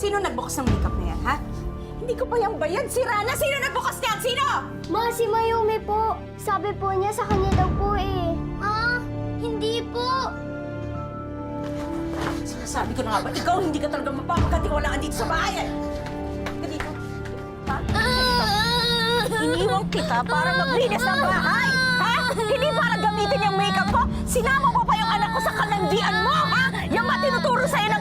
Sino nagbukas ng makeup na yan, ha? Hindi ko pa yung bayan. Si Rana, sino nagbukas niyan? Sino? Ma, si Mayumi po. Sabi po niya sa kanya daw po eh. Hindi po. Sinasabi ko na nga ba, ikaw hindi ka talaga mapapagkatiwalaan dito sa bahay, eh. Ka dito. Ha? Iniwang kita para maglinis ng bahay, ha? Hindi para gamitin yung makeup ko. Sinama mo pa yung anak ko sa kalandian mo, ha? Yung matinuturo sa'yo ng